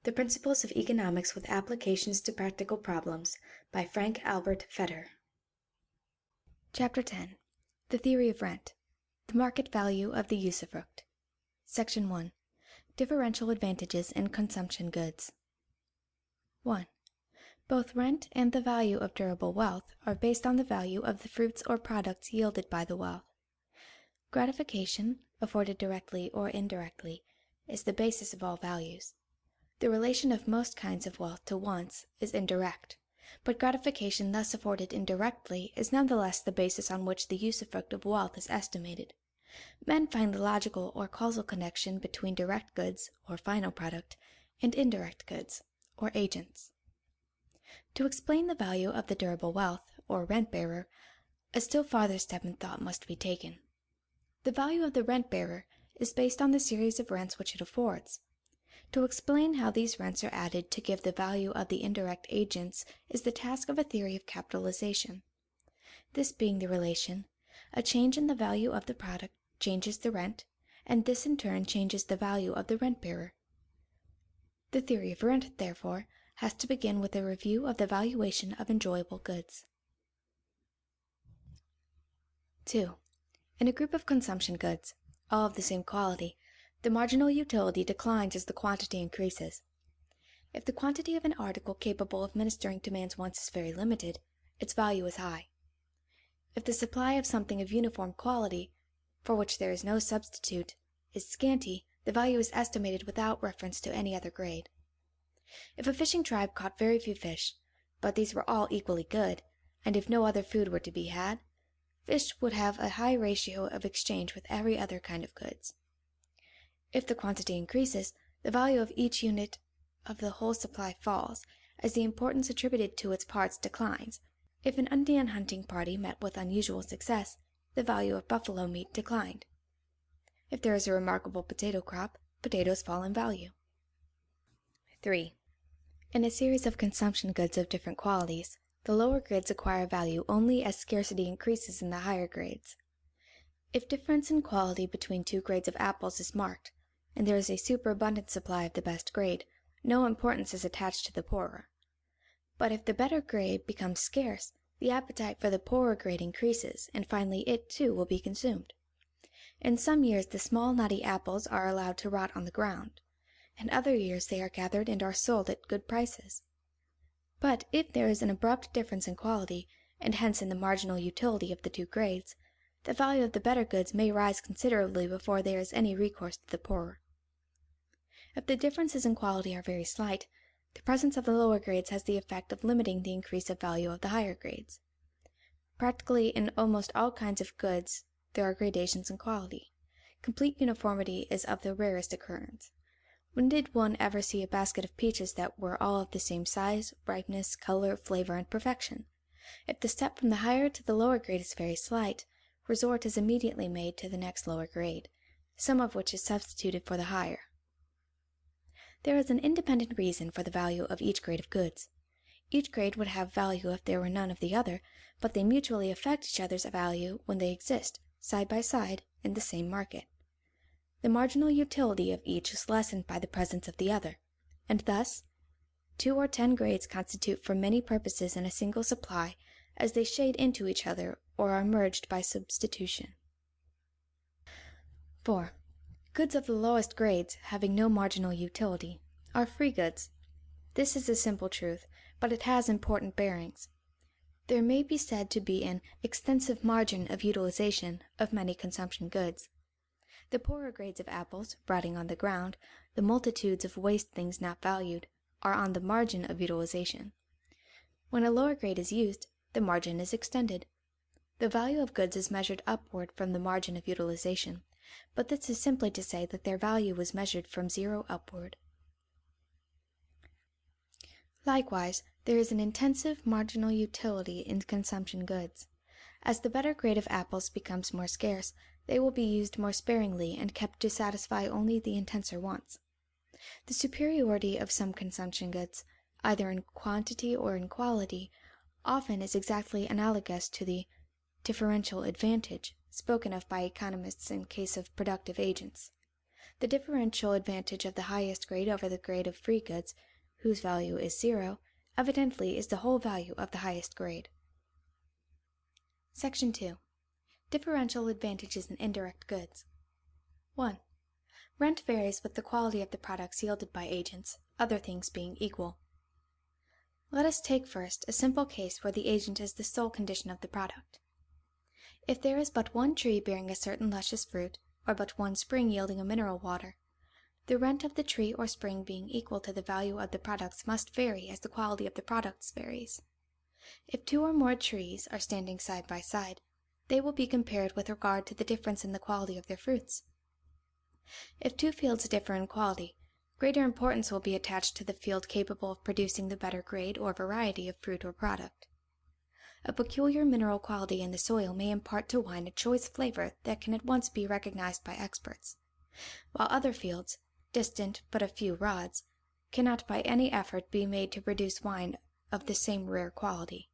The Principles of Economics with Applications to Practical Problems by Frank Albert Fetter. Chapter 10. The Theory of Rent. The Market Value of the Usufruct. Section 1. Differential Advantages in Consumption Goods. 1. Both rent and the value of durable wealth are based on the value of the fruits or products yielded by the wealth. Gratification, afforded directly or indirectly, is the basis of all values. The relation of most kinds of wealth to wants is indirect, but gratification thus afforded indirectly is nonetheless the basis on which the usufruct of wealth is estimated. Men find the logical or causal connection between direct goods, or final product, and indirect goods, or agents. To explain the value of the durable wealth, or rent-bearer, a still farther step in thought must be taken. The value of the rent-bearer is based on the series of rents which it affords. To explain how these rents are added to give the value of the indirect agents is the task of a theory of capitalization. This being the relation, a change in the value of the product changes the rent, and this in turn changes the value of the rent-bearer. The theory of rent, therefore, has to begin with a review of the valuation of enjoyable goods. 2. In a group of consumption goods, all of the same quality, the marginal utility declines as the quantity increases. If the quantity of an article capable of ministering to man's wants is very limited, its value is high. If the supply of something of uniform quality, for which there is no substitute, is scanty, the value is estimated without reference to any other grade. If a fishing tribe caught very few fish, but these were all equally good, and if no other food were to be had, fish would have a high ratio of exchange with every other kind of goods. If the quantity increases, the value of each unit of the whole supply falls, as the importance attributed to its parts declines. If an Indian hunting party met with unusual success, the value of buffalo meat declined. If there is a remarkable potato crop, potatoes fall in value. 3. In a series of consumption goods of different qualities, the lower grades acquire value only as scarcity increases in the higher grades. If difference in quality between two grades of apples is marked, and there is a superabundant supply of the best grade, no importance is attached to the poorer. But if the better grade becomes scarce, the appetite for the poorer grade increases, and finally it, too, will be consumed. In some years the small nutty apples are allowed to rot on the ground. In other years they are gathered and are sold at good prices. But if there is an abrupt difference in quality, and hence in the marginal utility of the two grades, the value of the better goods may rise considerably before there is any recourse to the poorer. If the differences in quality are very slight, the presence of the lower grades has the effect of limiting the increase of value of the higher grades. Practically in almost all kinds of goods there are gradations in quality. Complete uniformity is of the rarest occurrence. When did one ever see a basket of peaches that were all of the same size, ripeness, color, flavor, and perfection? If the step from the higher to the lower grade is very slight, resort is immediately made to the next lower grade, some of which is substituted for the higher. There is an independent reason for the value of each grade of goods. Each grade would have value if there were none of the other, but they mutually affect each other's value when they exist, side by side, in the same market. The marginal utility of each is lessened by the presence of the other, and thus 2 or 10 grades constitute for many purposes in a single supply, as they shade into each other or are merged by substitution. 4. Goods of the lowest grades, having no marginal utility, are free goods. This is a simple truth, but it has important bearings. There may be said to be an extensive margin of utilization of many consumption goods. The poorer grades of apples, rotting on the ground, the multitudes of waste things not valued, are on the margin of utilization. When a lower grade is used, the margin is extended. The value of goods is measured upward from the margin of utilization, but this is simply to say that their value was measured from zero upward. Likewise, there is an intensive marginal utility in consumption goods. As the better grade of apples becomes more scarce, they will be used more sparingly and kept to satisfy only the intenser wants. The superiority of some consumption goods, either in quantity or in quality, often is exactly analogous to the differential advantage spoken of by economists in case of productive agents. The differential advantage of the highest grade over the grade of free goods, whose value is 0, evidently is the whole value of the highest grade. Section 2. Differential advantages in indirect goods. 1. Rent varies with the quality of the products yielded by agents, other things being equal. Let us take first a simple case where the agent is the sole condition of the product. If there is but one tree bearing a certain luscious fruit, or but one spring yielding a mineral water, the rent of the tree or spring being equal to the value of the products must vary as the quality of the products varies. If two or more trees are standing side by side, they will be compared with regard to the difference in the quality of their fruits. If two fields differ in quality, greater importance will be attached to the field capable of producing the better grade or variety of fruit or product. A peculiar mineral quality in the soil may impart to wine a choice flavor that can at once be recognized by experts, while other fields, distant but a few rods, cannot by any effort be made to produce wine of the same rare quality.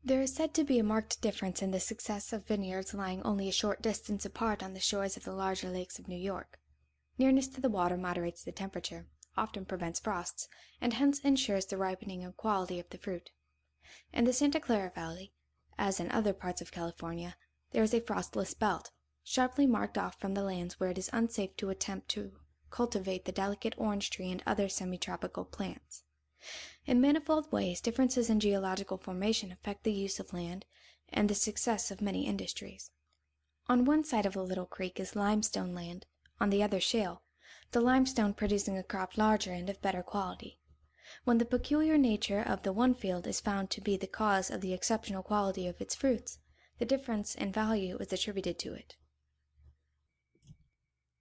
There is said to be a marked difference in the success of vineyards lying only a short distance apart on the shores of the larger lakes of New York. Nearness to the water moderates the temperature, often prevents frosts, and hence ensures the ripening and quality of the fruit. In the Santa Clara Valley, as in other parts of California, there is a frostless belt, sharply marked off from the lands where it is unsafe to attempt to cultivate the delicate orange tree and other semi-tropical plants. In manifold ways, differences in geological formation affect the use of land and the success of many industries. On one side of the little creek is limestone land, on the other shale, the limestone producing a crop larger and of better quality. When the peculiar nature of the one field is found to be the cause of the exceptional quality of its fruits, the difference in value is attributed to it.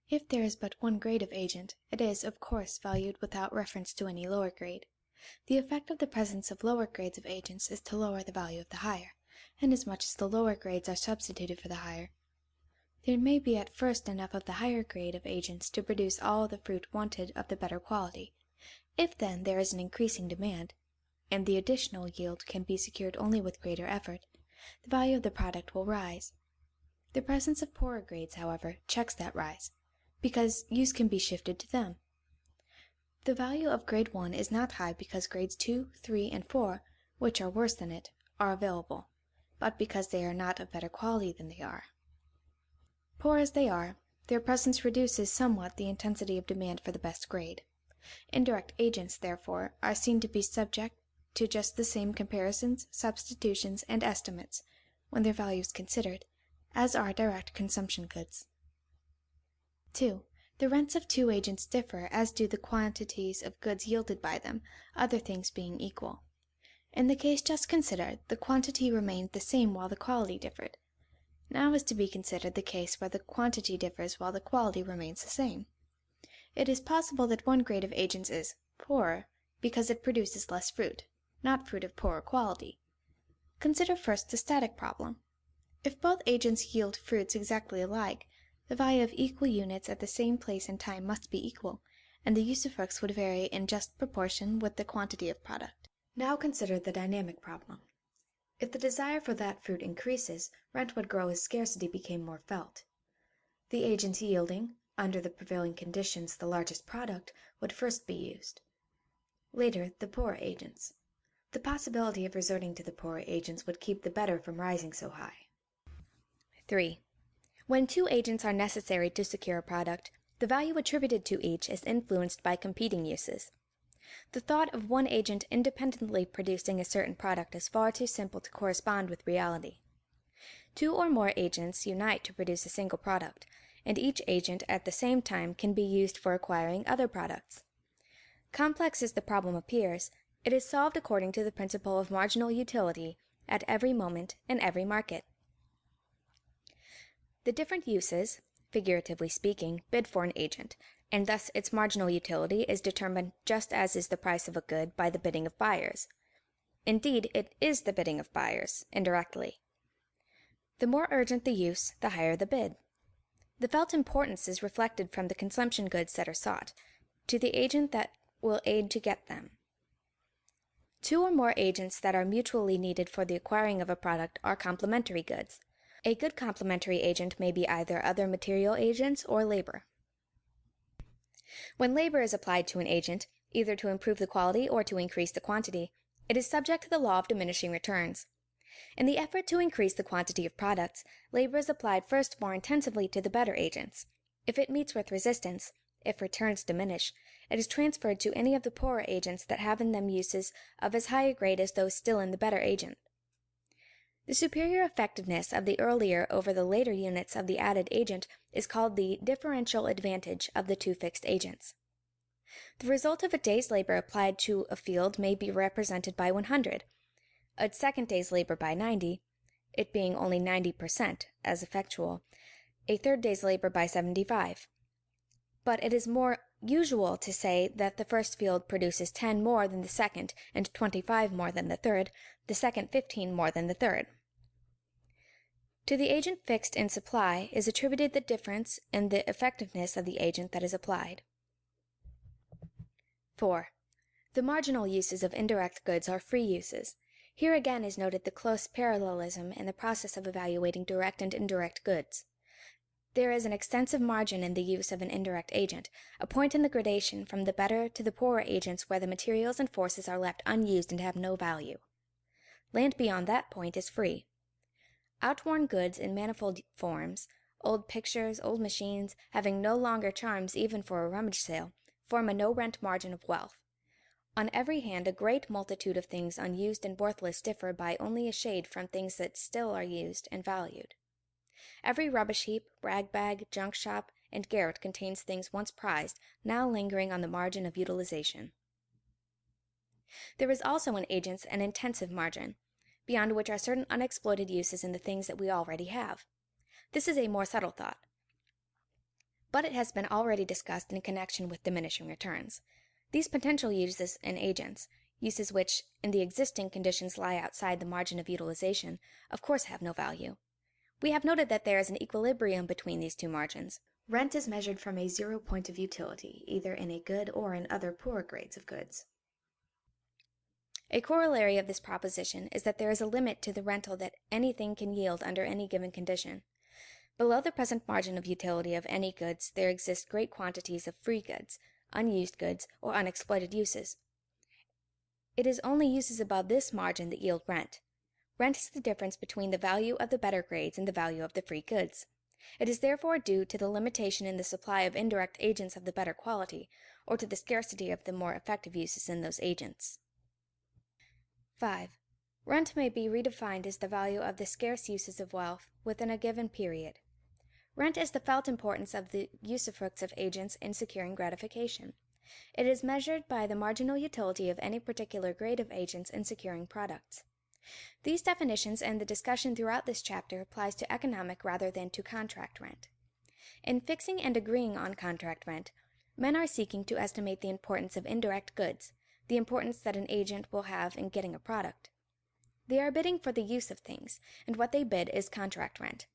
If there is but one grade of agent, it is, of course, valued without reference to any lower grade. The effect of the presence of lower grades of agents is to lower the value of the higher, inasmuch as the lower grades are substituted for the higher. There may be at first enough of the higher grade of agents to produce all the fruit wanted of the better quality. If then there is an increasing demand, and the additional yield can be secured only with greater effort, the value of the product will rise. The presence of poorer grades, however, checks that rise, because use can be shifted to them. The value of grade 1 is not high because grades 2, 3, and 4, which are worse than it, are available, but because they are not of better quality than they are. Poor as they are, their presence reduces somewhat the intensity of demand for the best grade. Indirect agents, therefore, are seen to be subject to just the same comparisons, substitutions, and estimates, when their value is considered, as are direct consumption goods. 2. The rents of two agents differ as do the quantities of goods yielded by them, other things being equal. In the case just considered, the quantity remained the same while the quality differed. Now is to be considered the case where the quantity differs while the quality remains the same. It is possible that one grade of agents is poorer because it produces less fruit, not fruit of poorer quality. Consider first the static problem. If both agents yield fruits exactly alike, the value of equal units at the same place and time must be equal, and the usufructs would vary in just proportion with the quantity of product. Now consider the dynamic problem. If the desire for that fruit increases, rent would grow as scarcity became more felt. The agents yielding, under the prevailing conditions, the largest product would first be used. Later, the poorer agents. The possibility of resorting to the poorer agents would keep the better from rising so high. 3. When two agents are necessary to secure a product, the value attributed to each is influenced by competing uses. The thought of one agent independently producing a certain product is far too simple to correspond with reality. Two or more agents unite to produce a single product, and each agent at the same time can be used for acquiring other products. Complex as the problem appears, it is solved according to the principle of marginal utility at every moment in every market. The different uses, figuratively speaking, bid for an agent, and thus its marginal utility is determined just as is the price of a good by the bidding of buyers. Indeed, it is the bidding of buyers, indirectly. The more urgent the use, the higher the bid. The felt importance is reflected from the consumption goods that are sought, to the agent that will aid to get them. Two or more agents that are mutually needed for the acquiring of a product are complementary goods. A good complementary agent may be either other material agents or labor. When labor is applied to an agent, either to improve the quality or to increase the quantity, it is subject to the law of diminishing returns. In the effort to increase the quantity of products, labor is applied first more intensively to the better agents. If it meets with resistance, if returns diminish, it is transferred to any of the poorer agents that have in them uses of as high a grade as those still in the better agent. The superior effectiveness of the earlier over the later units of the added agent is called the differential advantage of the two fixed agents. The result of a day's labor applied to a field may be represented by 100, a second day's labor by 90, it being only 90% as effectual, a third day's labor by 75. But it is more usual to say that the first field produces 10 more than the second and 25 more than the third, the second 15 more than the third. To the agent fixed in supply is attributed the difference in the effectiveness of the agent that is applied. 4. The marginal uses of indirect goods are free uses. Here again is noted the close parallelism in the process of evaluating direct and indirect goods. There is an extensive margin in the use of an indirect agent, a point in the gradation from the better to the poorer agents where the materials and forces are left unused and have no value. Land beyond that point is free. Outworn goods in manifold forms, old pictures, old machines, having no longer charms even for a rummage sale, form a no-rent margin of wealth. On every hand, a great multitude of things unused and worthless differ by only a shade from things that still are used and valued. Every rubbish heap, rag bag, junk shop, and garret contains things once prized, now lingering on the margin of utilization. There is also in agents an intensive margin, beyond which are certain unexploited uses in the things that we already have. This is a more subtle thought, but it has been already discussed in connection with diminishing returns. These potential uses in agents, uses which in the existing conditions lie outside the margin of utilization, of course have no value. We have noted that there is an equilibrium between these two margins. Rent is measured from a zero point of utility, either in a good or in other poorer grades of goods. A corollary of this proposition is that there is a limit to the rental that anything can yield under any given condition. Below the present margin of utility of any goods there exist great quantities of free goods, unused goods, or unexploited uses. It is only uses above this margin that yield rent. Rent is the difference between the value of the better grades and the value of the free goods. It is therefore due to the limitation in the supply of indirect agents of the better quality, or to the scarcity of the more effective uses in those agents. 5. Rent may be redefined as the value of the scarce uses of wealth within a given period. Rent is the felt importance of the usufructs of agents in securing gratification. It is measured by the marginal utility of any particular grade of agents in securing products. These definitions and the discussion throughout this chapter applies to economic rather than to contract rent. In fixing and agreeing on contract rent, men are seeking to estimate the importance of indirect goods, the importance that an agent will have in getting a product. They are bidding for the use of things, and what they bid is contract rent.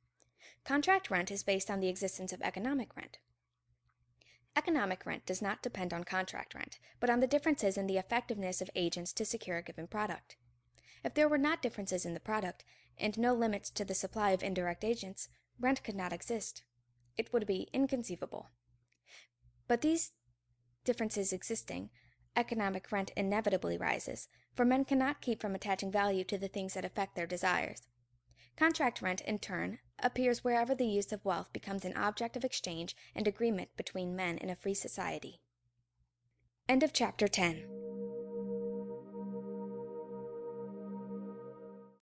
Contract rent is based on the existence of economic rent. Economic rent does not depend on contract rent, but on the differences in the effectiveness of agents to secure a given product. If there were not differences in the product, and no limits to the supply of indirect agents, rent could not exist. It would be inconceivable. But these differences existing, economic rent inevitably rises, for men cannot keep from attaching value to the things that affect their desires. Contract rent, in turn, appears wherever the use of wealth becomes an object of exchange and agreement between men in a free society. End of chapter 10.